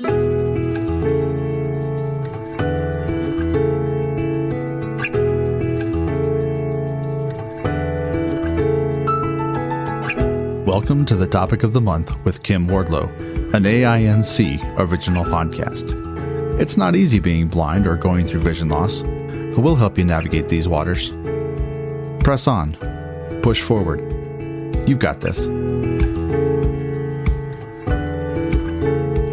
Welcome to the Topic of the Month with Kim Wardlow, an AINC original podcast. It's not easy being blind or going through vision loss, but we'll help you navigate these waters. Press on. Push forward. You've got this.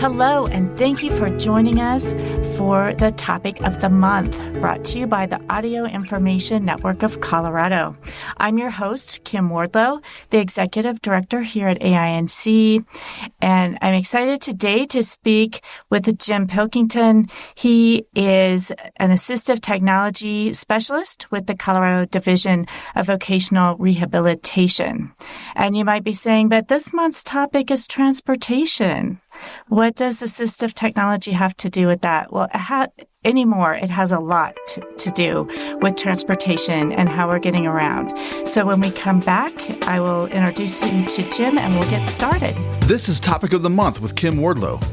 Hello, and thank you for joining us for the Topic of the Month, brought to you by the Audio Information Network of Colorado. I'm your host, Kim Wardlow, the Executive Director here at AINC, and I'm excited today to speak with Jim Pilkington. He is an assistive technology specialist with the Colorado Division of Vocational Rehabilitation. And you might be saying, but this month's topic is transportation. What does assistive technology have to do with that? Well, it has a lot to do with transportation and how we're getting around. So when we come back, I will introduce you to Jim and we'll get started. This is Topic of the Month with Kim Wardlow.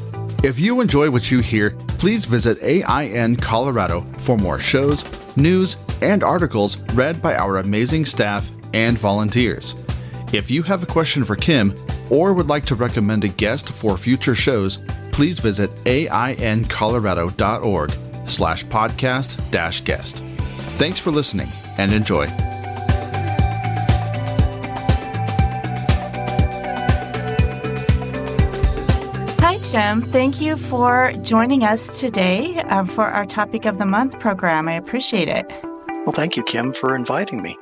If you enjoy what you hear, please visit AIN Colorado for more shows, news, and articles read by our amazing staff and volunteers. If you have a question for Kim or would like to recommend a guest for future shows, please visit aincolorado.org/podcast-guest. Thanks for listening and enjoy. Hi, Jim. Thank you for joining us today for our Topic of the Month program. I appreciate it. Well, thank you, Kim, for inviting me.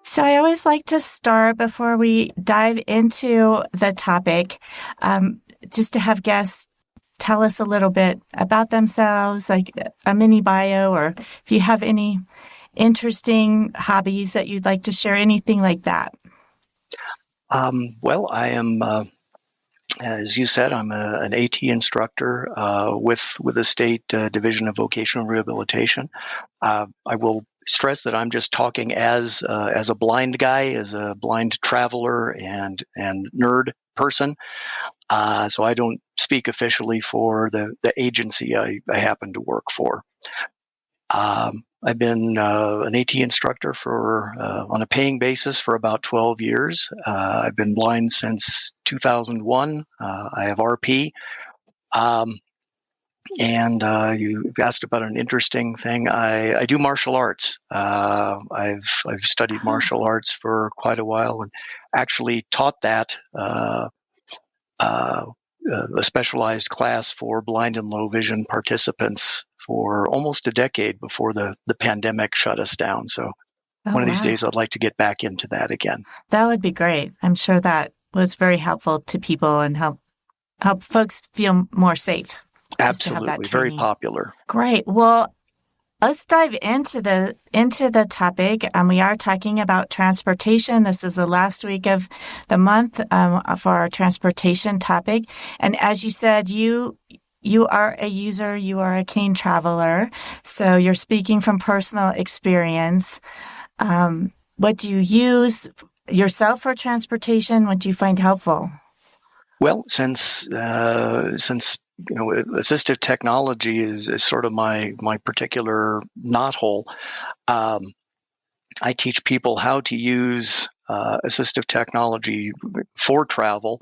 So I always like to start before we dive into the topic, just to have guests tell us a little bit about themselves, like a mini bio, or if you have any interesting hobbies that you'd like to share, anything like that. Well, I am, as you said, I'm an AT instructor with the State Division of Vocational Rehabilitation. I will stress that I'm just talking as a blind guy, as a blind traveler and nerd person. So I don't speak officially for the agency I happen to work for. I've been an AT instructor for on a paying basis for about 12 years. I've been blind since 2001. I have RP. And you asked about an interesting thing. I do martial arts. I've studied martial arts for quite a while and actually taught that a specialized class for blind and low vision participants for almost a decade before the pandemic shut us down. So one of these days I'd like to get back into that again. That would be great. I'm sure that was very helpful to people and help folks feel more safe. Absolutely, very popular. Great. Well, let's dive into the topic. We are talking about transportation. This is the last week of the month for our transportation topic. And as you said, you are a user, you are a keen traveler, so you're speaking from personal experience. What do you use yourself for transportation? What do you find helpful? Well, since assistive technology is sort of my particular knothole. I teach people how to use assistive technology for travel.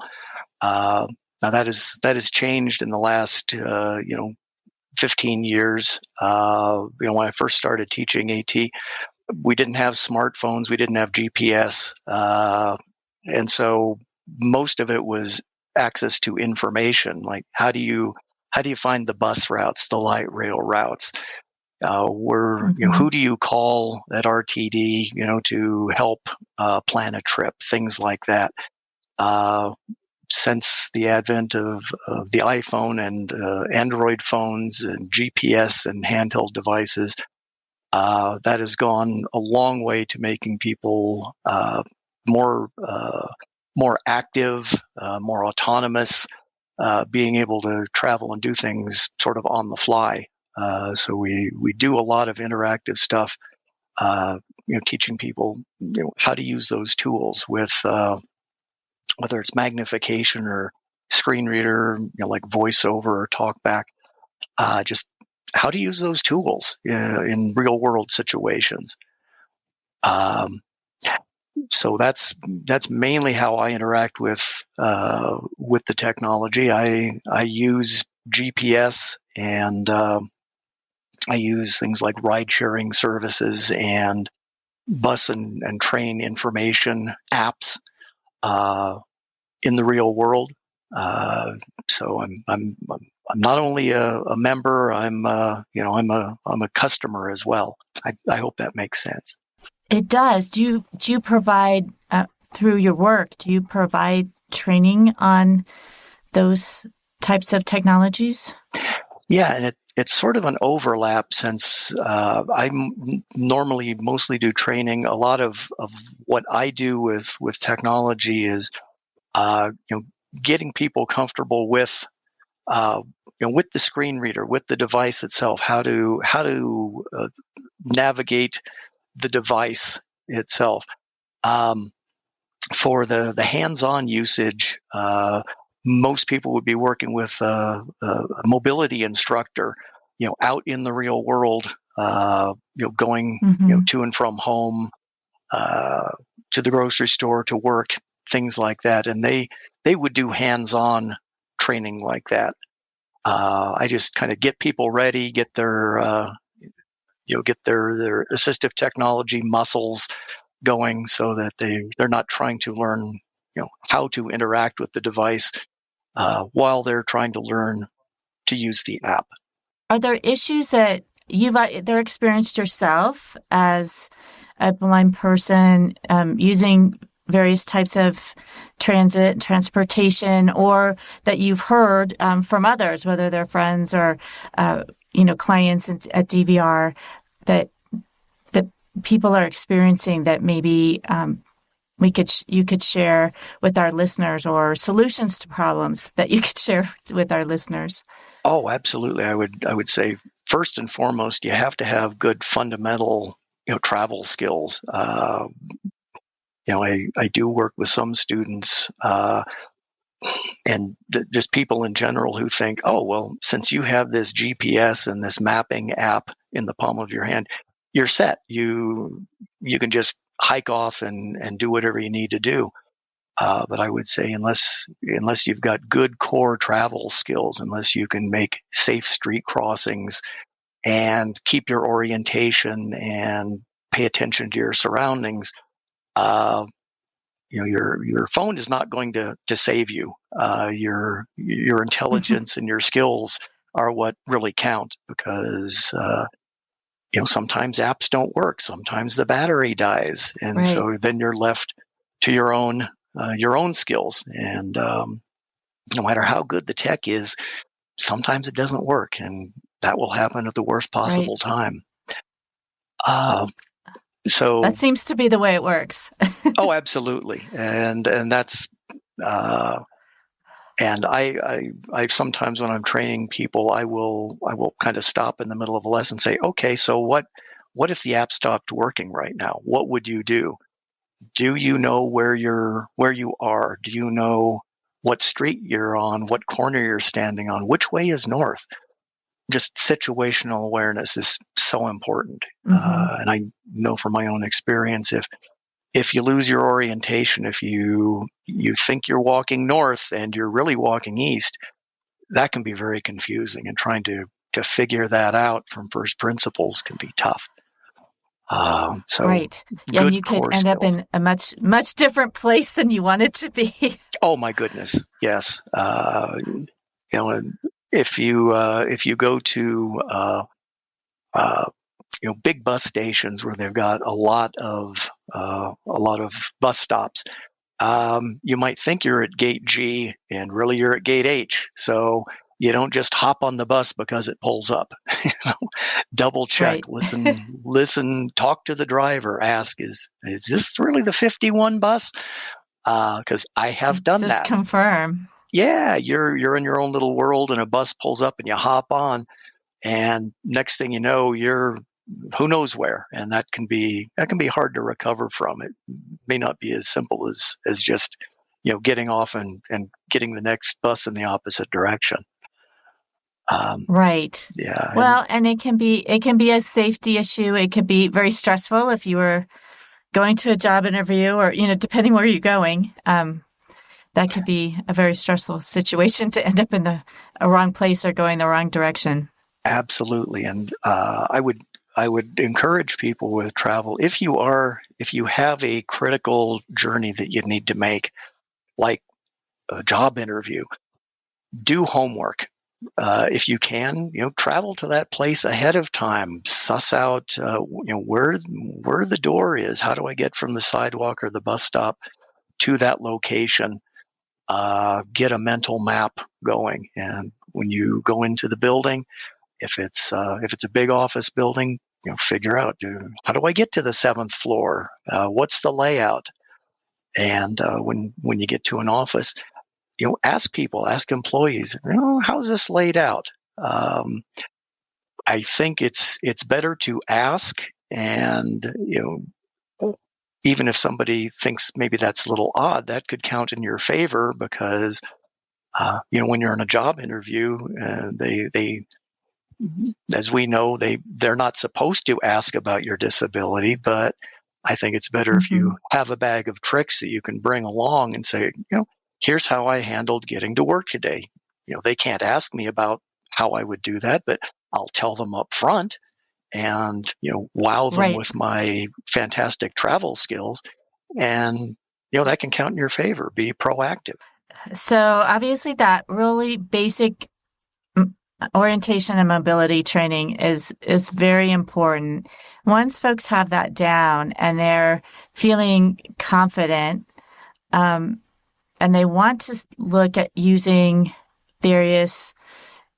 Now that has changed in the last 15 years. When I first started teaching AT, we didn't have smartphones, we didn't have GPS, and so most of it was access to information, like how do you find the bus routes, the light rail routes, who do you call at RTD, to help plan a trip, things like that. Since the advent of the iPhone and Android phones and GPS and handheld devices, that has gone a long way to making people more active, more autonomous, being able to travel and do things sort of on the fly. So we do a lot of interactive stuff, teaching people how to use those tools with whether it's magnification or screen reader, like voiceover or talkback, just how to use those tools in real world situations. So that's mainly how I interact with the technology. I use GPS, and I use things like ride sharing services and bus and train information apps in the real world. So I'm not only a member. I'm a customer as well. I hope that makes sense. It does. Do you provide through your work? Do you provide training on those types of technologies? Yeah, and it's sort of an overlap, since I normally mostly do training. A lot of what I do with technology is getting people comfortable with with the screen reader, with the device itself, how to navigate the device itself. For the hands-on usage, most people would be working with a mobility instructor, out in the real world, going to and from home, to the grocery store, to work, things like that, and they would do hands-on training like that. I just kind of get people ready, get their their assistive technology muscles going, so that they're not trying to learn how to interact with the device while they're trying to learn to use the app. Are there issues that you've experienced yourself as a blind person using various types of transportation, or that you've heard from others, whether they're friends or clients at DVR, that people are experiencing that maybe you could share with our listeners, or solutions to problems that you could share with our listeners? Oh, absolutely. I would say first and foremost, you have to have good fundamental travel skills. I do work with some students and just people in general who think, oh, well, since you have this GPS and this mapping app in the palm of your hand, you're set. You can just hike off and do whatever you need to do. But I would say unless you've got good core travel skills, unless you can make safe street crossings and keep your orientation and pay attention to your surroundings, your phone is not going to save you. Your intelligence and your skills are what really count, because sometimes apps don't work, sometimes the battery dies, and so then you're left to your own skills. And no matter how good the tech is, sometimes it doesn't work, and that will happen at the worst possible time. So that seems to be the way it works. Oh, absolutely, and that's and I sometimes, when I'm training people, I will kind of stop in the middle of a lesson and say, okay, so what if the app stopped working right now? What would you do? Do you know where you are? Do you know what street you're on? What corner you're standing on? Which way is north? Just situational awareness is so important. And I know from my own experience, if you lose your orientation, if you think you're walking north and you're really walking east, that can be very confusing, and trying to figure that out from first principles can be tough. Right. And you could end up in a much different place than you wanted to be. Oh my goodness. Yes. If you go to big bus stations where they've got a lot of bus stops, you might think you're at gate G, and really you're at gate H. So you don't just hop on the bus because it pulls up. Double check, listen, talk to the driver, ask, is this really the 51 bus? Because I have done that. Just confirm. Yeah, you're in your own little world, and a bus pulls up and you hop on, and next thing you know, you're who knows where, and that can be hard to recover from. It may not be as simple as just getting off and getting the next bus in the opposite direction. Right. Yeah. Well, and it can be a safety issue. It can be very stressful if you were going to a job interview, or depending where you're going. That could be a very stressful situation to end up in the wrong place or going the wrong direction. Absolutely. And I would encourage people with travel, if you have a critical journey that you need to make, like a job interview, do homework. If you can, travel to that place ahead of time, suss out, where the door is. How do I get from the sidewalk or the bus stop to that location? Get a mental map going. And when you go into the building, if it's a big office building, figure out, how do I get to the 7th floor? What's the layout? And when you get to an office, ask employees, how's this laid out? I think it's better to ask, and even if somebody thinks maybe that's a little odd, that could count in your favor, because when you're in a job interview, they as we know, they're not supposed to ask about your disability, but I think it's better if you have a bag of tricks that you can bring along and say, here's how I handled getting to work today. They can't ask me about how I would do that, but I'll tell them up front and, wow them with my fantastic travel skills. And, that can count in your favor. Be proactive. So obviously that really basic orientation and mobility training is very important. Once folks have that down and they're feeling confident, and they want to look at using various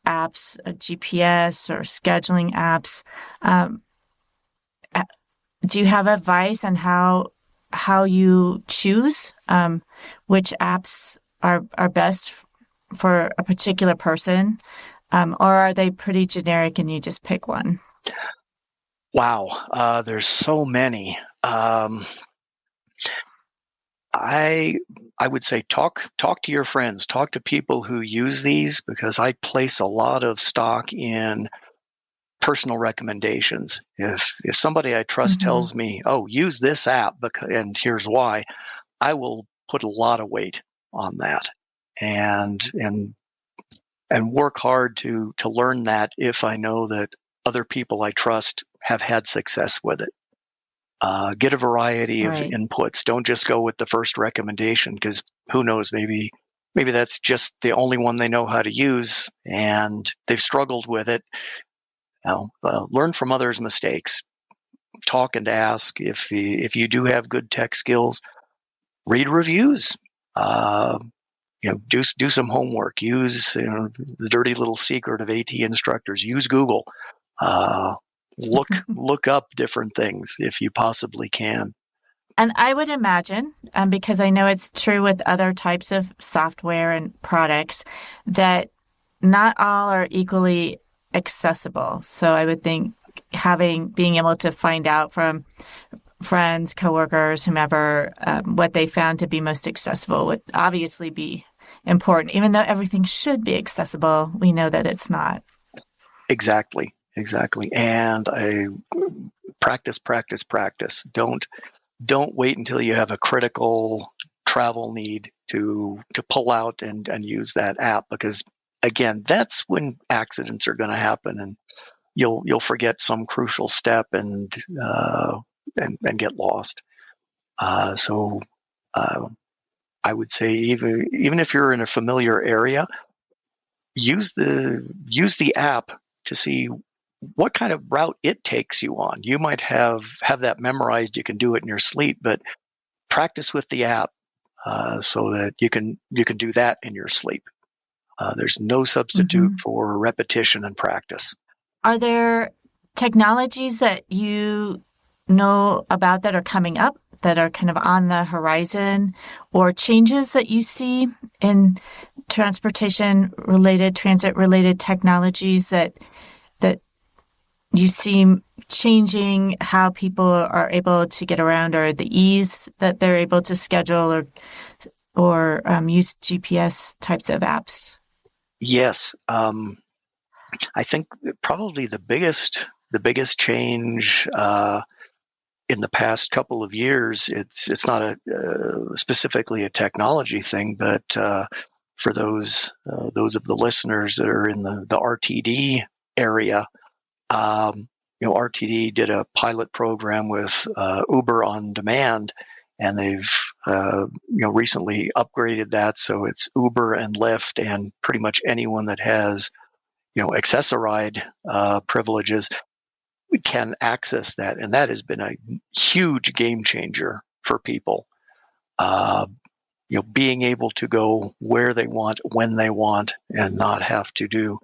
apps, GPS or scheduling apps, do you have advice on how you choose which apps are best for a particular person? Or are they pretty generic and you just pick one? Wow. There's so many. I would say talk to your friends, talk to people who use these, because I place a lot of stock in personal recommendations. If somebody I trust tells me, "Oh, use this app," and here's why, I will put a lot of weight on that, and work hard to learn that if I know that other people I trust have had success with it. Get a variety of inputs. Don't just go with the first recommendation, because who knows, maybe that's just the only one they know how to use and they've struggled with it. Learn from others' mistakes. Talk and ask. If you do have good tech skills, read reviews. Do some homework. Use the dirty little secret of AT instructors. Use Google. Look up different things if you possibly can. And I would imagine, because I know it's true with other types of software and products, that not all are equally accessible. So I would think being able to find out from friends, coworkers, whomever, what they found to be most accessible would obviously be important. Even though everything should be accessible, we know that it's not. Exactly. And practice. Don't wait until you have a critical travel need to pull out and use that app, because again, that's when accidents are going to happen, and you'll forget some crucial step and get lost. So I would say even if you're in a familiar area, use the app to see what kind of route it takes you on. You might have that memorized. You can do it in your sleep, but practice with the app so that you can do that in your sleep. There's no substitute for repetition and practice. Are there technologies that you know about that are coming up, that are kind of on the horizon, or changes that you see in transit-related technologies that you see changing how people are able to get around, or the ease that they're able to schedule, or use GPS types of apps? Yes. I think probably the biggest change in the past couple of years, it's not specifically a technology thing, but for those of the listeners that are in the RTD area, RTD did a pilot program with Uber on Demand, and they've recently upgraded that, so it's Uber and Lyft, and pretty much anyone that has accessoride privileges can access that, and that has been a huge game changer for people. Being able to go where they want, when they want, and not have to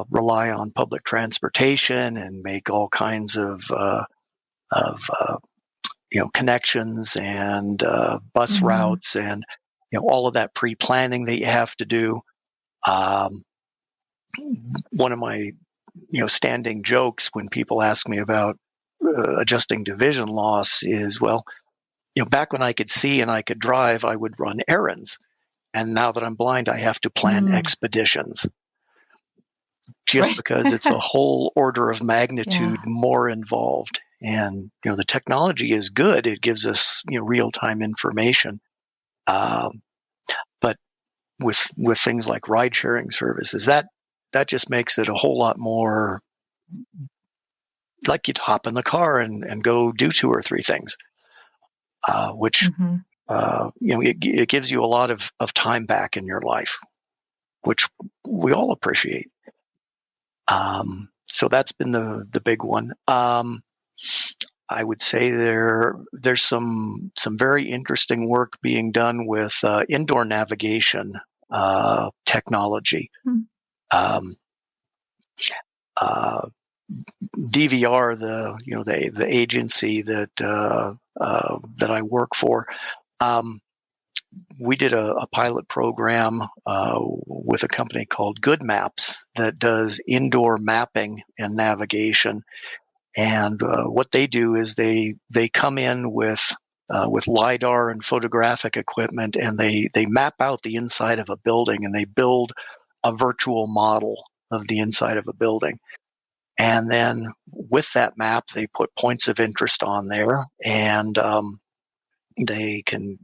rely on public transportation and make all kinds of connections and bus routes and all of that pre-planning that you have to do. One of my standing jokes when people ask me about adjusting to vision loss is, well, back when I could see and I could drive, I would run errands. And now that I'm blind, I have to plan expeditions. Just because it's a whole order of magnitude more involved. And, the technology is good. It gives us, real-time information. But with things like ride-sharing services, that just makes it a whole lot more like you'd hop in the car and go do 2 or 3 things, which, it gives you a lot of time back in your life, which we all appreciate. So that's been the big one. I would say there's some very interesting work being done with indoor navigation technology. DVR, the agency that I work for, we did a pilot program with a company called Good Maps that does indoor mapping and navigation. And what they do is they come in with LiDAR and photographic equipment, and they map out the inside of a building, and they build a virtual model of the inside of a building. And then with that map, they put points of interest on there, and they can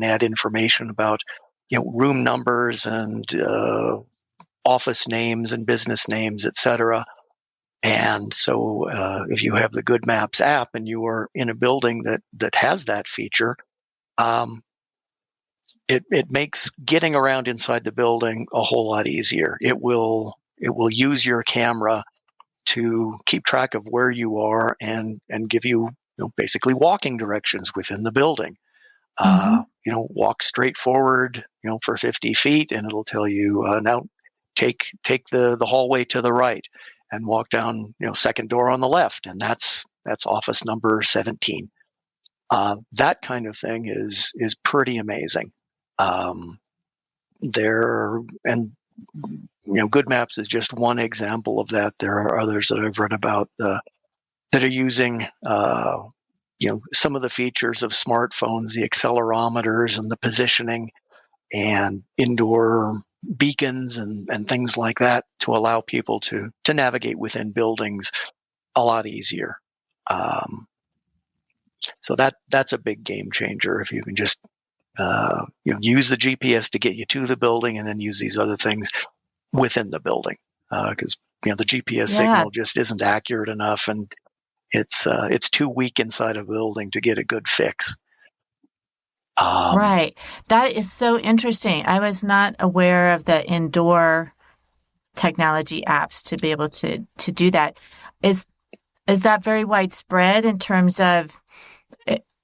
add information about room numbers and office names and business names, etc. And so if you have the Good Maps app and you are in a building that has that feature, it makes getting around inside the building a whole lot easier. It will use your camera to keep track of where you are and give you, basically walking directions within the building. Walk straight forward, for 50 feet, and it'll tell you now take the hallway to the right and walk down, second door on the left, and that's office number 17. That kind of thing is pretty amazing. Good Maps is just one example of that. There are others that I've read about that are using, some of the features of smartphones, the accelerometers and the positioning and indoor beacons and things like that to allow people to navigate within buildings a lot easier. So that's a big game changer if you can just use the GPS to get you to the building and then use these other things within the building, because the GPS signal just isn't accurate enough, and it's too weak inside a building to get a good fix. Right. That is so interesting. I was not aware of the indoor technology apps to be able to do that. Is that very widespread in terms of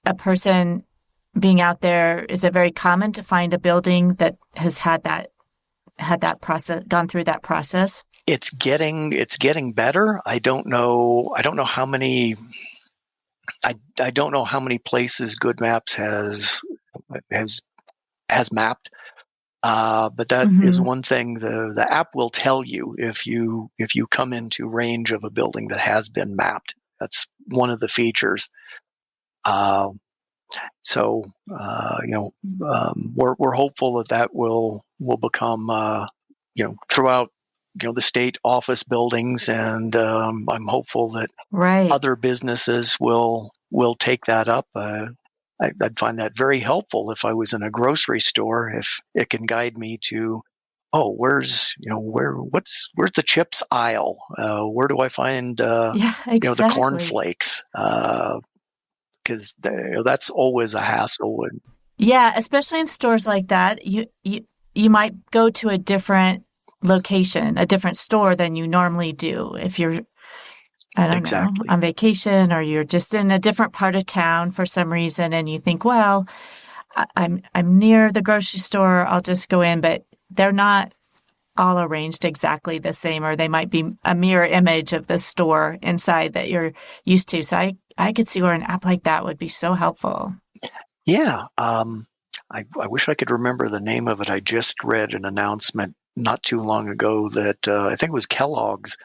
a person being out there? Is it very common to find a building that has had that process, gone through that process? It's getting better. I don't know how many. I don't know how many places Good Maps has mapped, but that is one thing. The app will tell you if you come into range of a building that has been mapped. That's one of the features. So we're hopeful that will become throughout the state office buildings, and I'm hopeful that Right. other businesses will take that up. I'd find that very helpful if I was in a grocery store, if it can guide me to, where's the chips aisle? Where do I find Yeah, the exactly. cornflakes? Because that's always a hassle. And Yeah, especially in stores like that, you might go to a different location, a different store than you normally do if you're, I don't know, exactly. on vacation, or you're just in a different part of town for some reason, and you think, well, I'm near the grocery store, I'll just go in, but they're not all arranged exactly the same, or they might be a mirror image of the store inside that you're used to. So I could see where an app like that would be so helpful. Yeah. I wish I could remember the name of it. I just read an announcement not too long ago that I think it was Kellogg's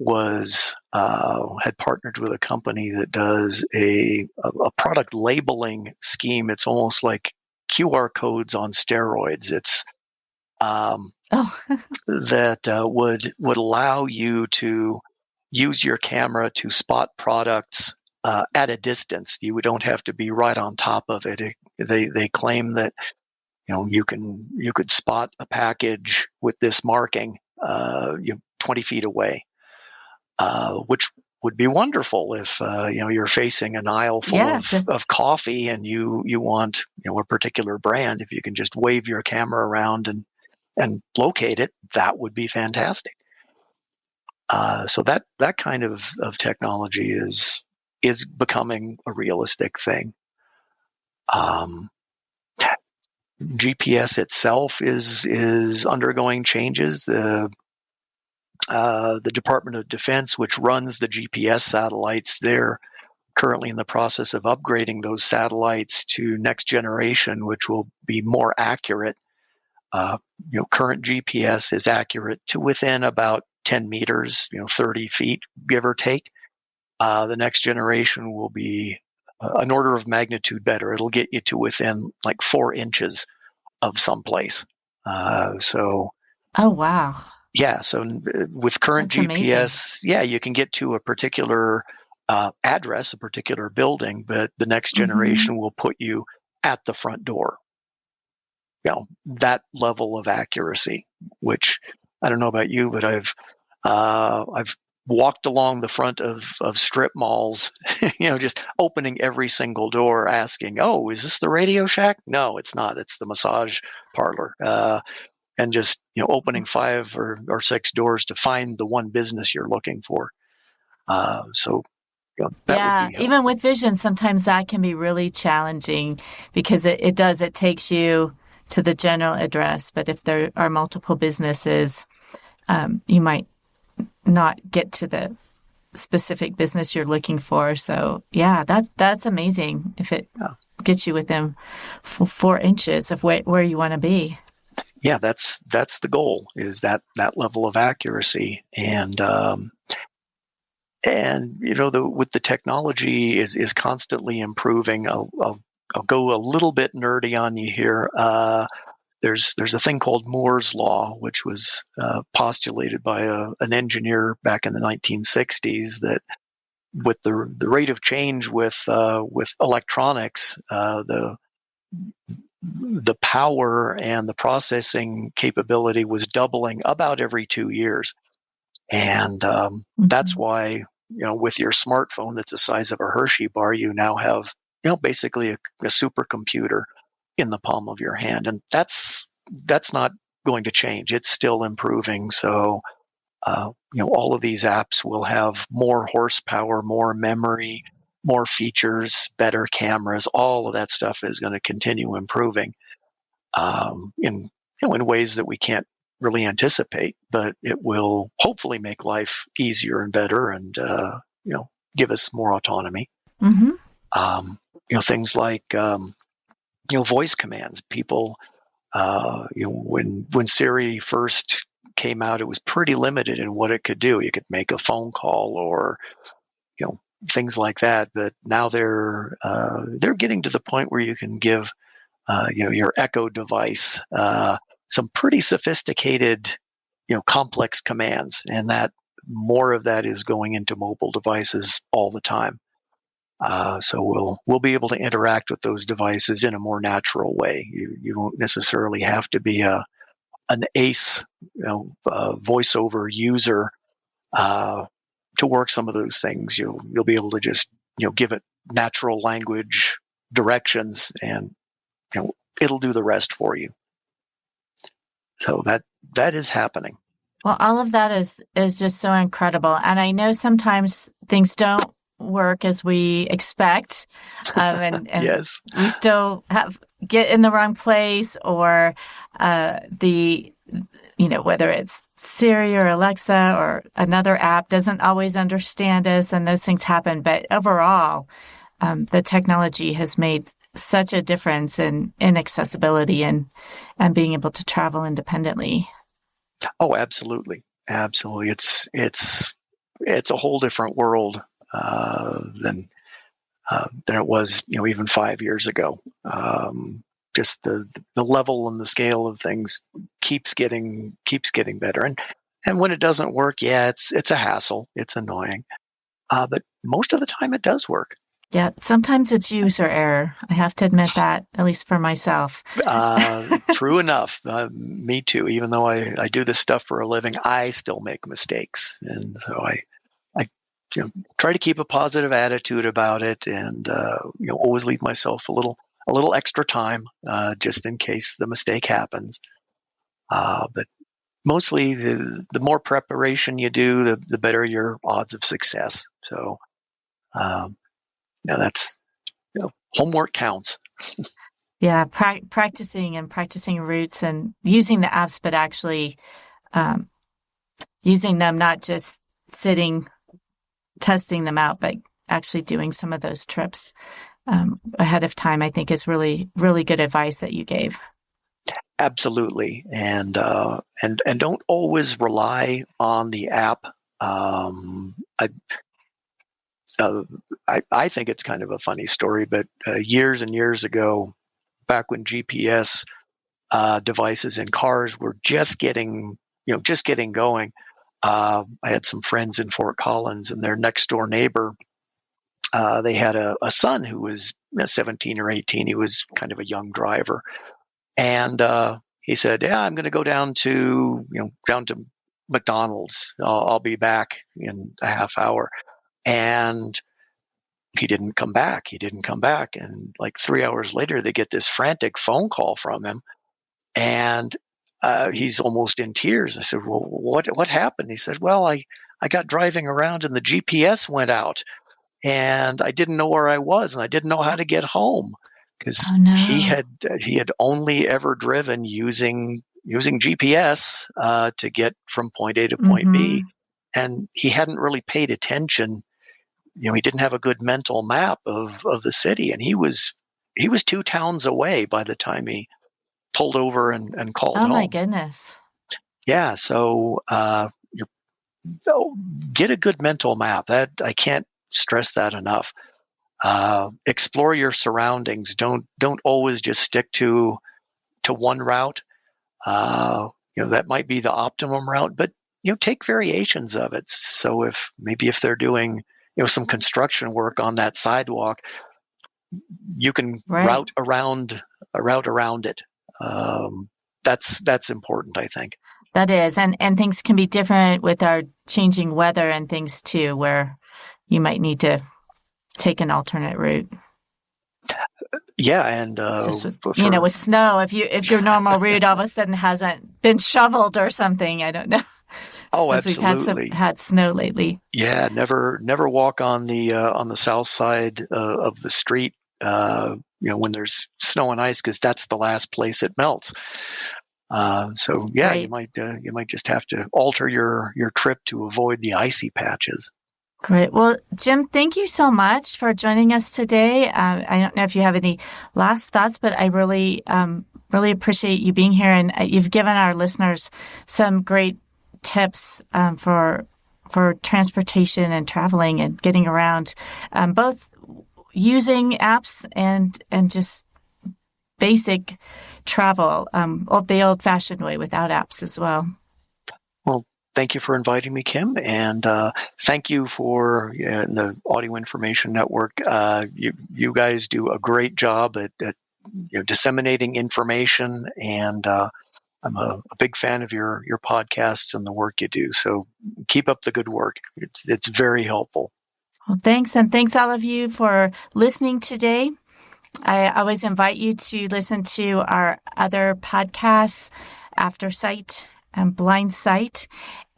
had partnered with a company that does a product labeling scheme. It's almost like QR codes on steroids. It's Oh, that would allow you to use your camera to spot products at a distance. You don't have to be right on top of it. They claim that you could spot a package with this marking 20 feet away, which would be wonderful if you're facing an aisle full yes. of coffee and you want a particular brand. If you can just wave your camera around and locate it, that would be fantastic. So that kind of technology is becoming a realistic thing. GPS itself is undergoing changes. The Department of Defense, which runs the GPS satellites, they're currently in the process of upgrading those satellites to next generation, which will be more accurate. Current GPS is accurate to within about 10 meters, 30 feet, give or take. The next generation will be an order of magnitude better. It'll get you to within like 4 inches of someplace. So Oh, wow. yeah, so with current That's amazing. GPS, yeah, you can get to a particular address, a particular building, but the next Hmm. generation will put you at the front door. That level of accuracy, which I don't know about you, but I've walked along the front of strip malls, just opening every single door, asking, "Oh, is this the Radio Shack?" No, it's not. It's the massage parlor. And just opening 5 or 6 doors to find the one business you're looking for. So that would Yeah, be even helpful. with vision, sometimes that can be really challenging because it takes you to the general address. But if there are multiple businesses, you might not get to the specific business you're looking for. So yeah, that's amazing if it Yeah, gets you within 4 inches of where you want to be. yeah, that's the goal, is that level of accuracy. And with the technology is constantly improving. I'll go a little bit nerdy on you here. There's a thing called Moore's law, which was postulated by an engineer back in the 1960s, that with the rate of change with electronics, the power and the processing capability was doubling about every 2 years. And that's Hmm. why, with your smartphone that's the size of a Hershey bar, you now have, basically a supercomputer in the palm of your hand. And that's not going to change. It's still improving. So, all of these apps will have more horsepower, more memory, more features, better cameras. All of that stuff is going to continue improving in ways that we can't really anticipate, but it will hopefully make life easier and better, and give us more autonomy. Hmm. Things like voice commands. People, when Siri first came out, it was pretty limited in what it could do. You could make a phone call, or things like that. That now they're getting to the point where you can give your Echo device some pretty sophisticated, complex commands, and that more of that is going into mobile devices all the time. So we'll be able to interact with those devices in a more natural way. You won't necessarily have to be an ace, voiceover user to work some of those things. You'll be able to just give it natural language directions, and it'll do the rest for you. So that is happening. Well, all of that is just so incredible. And I know sometimes things don't work as we expect. And yes. We still get in the wrong place, or whether it's Siri or Alexa or another app doesn't always understand us, and those things happen. But overall, the technology has made such a difference in accessibility and being able to travel independently. Oh, absolutely. Absolutely. It's a whole different world than it was, even 5 years ago. Just the level and the scale of things keeps getting better. And when it doesn't work, it's a hassle. It's annoying. But most of the time it does work. Yeah, sometimes it's user error. I have to admit that, at least for myself. True enough. Me too. Even though I do this stuff for a living, I still make mistakes. And so I try to keep a positive attitude about it, and always leave myself a little extra time just in case the mistake happens. But mostly the more preparation you do, the better your odds of success. So that's homework counts. Yeah, practicing routes and using the apps, but actually using them, not just testing them out, but actually doing some of those trips ahead of time, I think is really, really good advice that you gave. Absolutely. And don't always rely on the app. I think it's kind of a funny story, but years and years ago, back when GPS devices in cars were just getting going, I had some friends in Fort Collins, and their next door neighbor, they had a son who was 17 or 18. He was kind of a young driver. And he said, "Yeah, I'm going to go down to McDonald's. I'll be back in a half hour." And he didn't come back. And like 3 hours later, they get this frantic phone call from him, and he's almost in tears. I said, "Well, what happened?" He said, "Well, I got driving around and the GPS went out, and I didn't know where I was, and I didn't know how to get home." Because he had only ever driven using GPS to get from point A to point B, and he hadn't really paid attention. He didn't have a good mental map of the city, and he was 2 towns away by the time he pulled over and called home. Oh my goodness! Yeah, so get a good mental map. That I can't stress that enough. Explore your surroundings. Don't always just stick to one route. That might be the optimum route, but take variations of it. So if they're doing some construction work on that sidewalk, you can route around it. That's important, I think. That is, and things can be different with our changing weather and things too, where you might need to take an alternate route. Yeah, and with snow, if your normal route all of a sudden hasn't been shoveled or something, I don't know. Oh, absolutely. We've had snow lately. Yeah, never walk on the south side of the street. When there's snow and ice, because that's the last place it melts. So yeah, right. You might just have to alter your trip to avoid the icy patches. Great. Well, Jim, thank you so much for joining us today. I don't know if you have any last thoughts, but I really appreciate you being here, and you've given our listeners some great tips for for transportation and traveling and getting around, both using apps and just basic travel, the old-fashioned way without apps as well. Well, thank you for inviting me, Kim, and thank you for the Audio Information Network. You guys do a great job at disseminating information, and I'm a big fan of your podcasts and the work you do. So keep up the good work. It's very helpful. Well, thanks, and thanks all of you for listening today. I always invite you to listen to our other podcasts, After Sight and Blind Sight.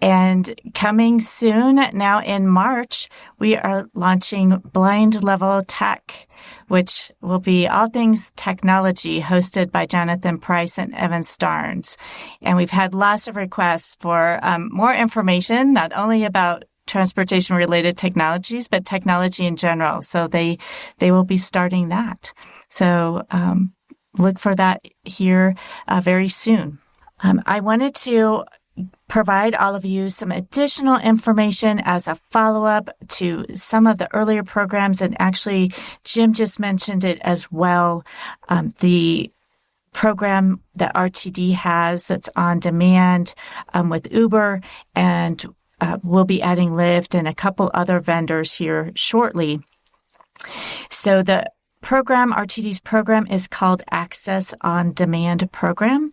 And coming soon, now in March, we are launching Blind Level Tech, which will be all things technology, hosted by Jonathan Price and Evan Starnes. And we've had lots of requests for more information, not only about transportation-related technologies, but technology in general. So they will be starting that. So look for that here very soon. I wanted to provide all of you some additional information as a follow-up to some of the earlier programs. And actually, Jim just mentioned it as well. The program that RTD has that's on demand with Uber, and we'll be adding Lyft and a couple other vendors here shortly. So the program, RTD's program, is called Access on Demand Program.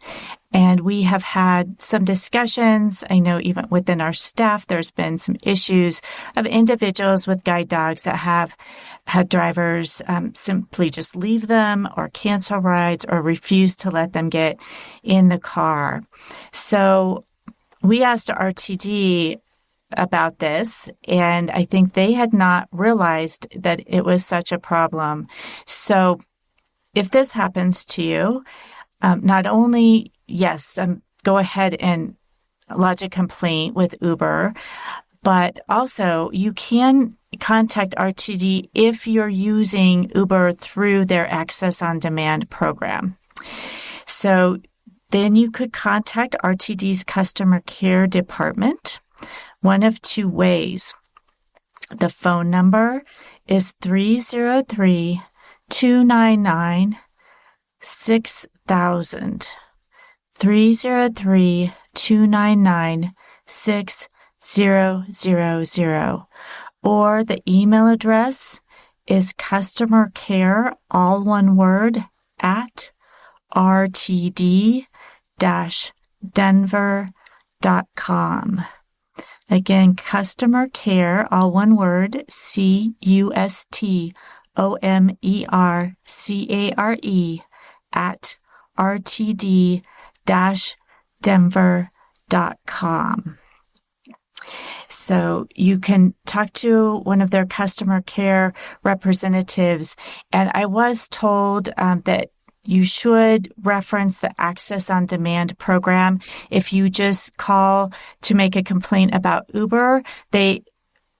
And we have had some discussions. I know even within our staff, there's been some issues of individuals with guide dogs that have had drivers simply just leave them or cancel rides or refuse to let them get in the car. So we asked RTD about this, and I think they had not realized that it was such a problem. So if this happens to you, not only, yes, go ahead and lodge a complaint with Uber, but also you can contact RTD if you're using Uber through their Access on Demand program. So then you could contact RTD's customer care department one of two ways. The phone number is 303-299-6000. 303-299-6000. Or the email address is customercare, all one word, at rtd-denver.com. Again, customer care, all one word, customercare, at rtd-denver.com. So you can talk to one of their customer care representatives. And I was told that you should reference the Access on Demand program. If you just call to make a complaint about Uber,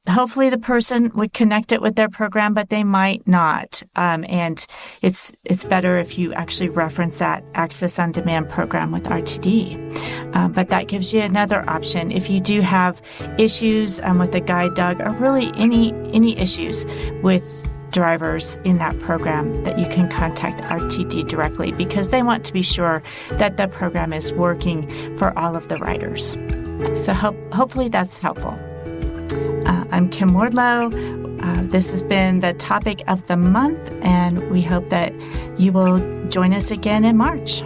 hopefully the person would connect it with their program, but they might not. And it's better if you actually reference that Access on Demand program with RTD. But that gives you another option. If you do have issues with a guide dog, or really any issues with drivers in that program, that you can contact RTD directly, because they want to be sure that the program is working for all of the riders. So hopefully that's helpful. I'm Kim Wardlow. This has been the topic of the month, and we hope that you will join us again in March.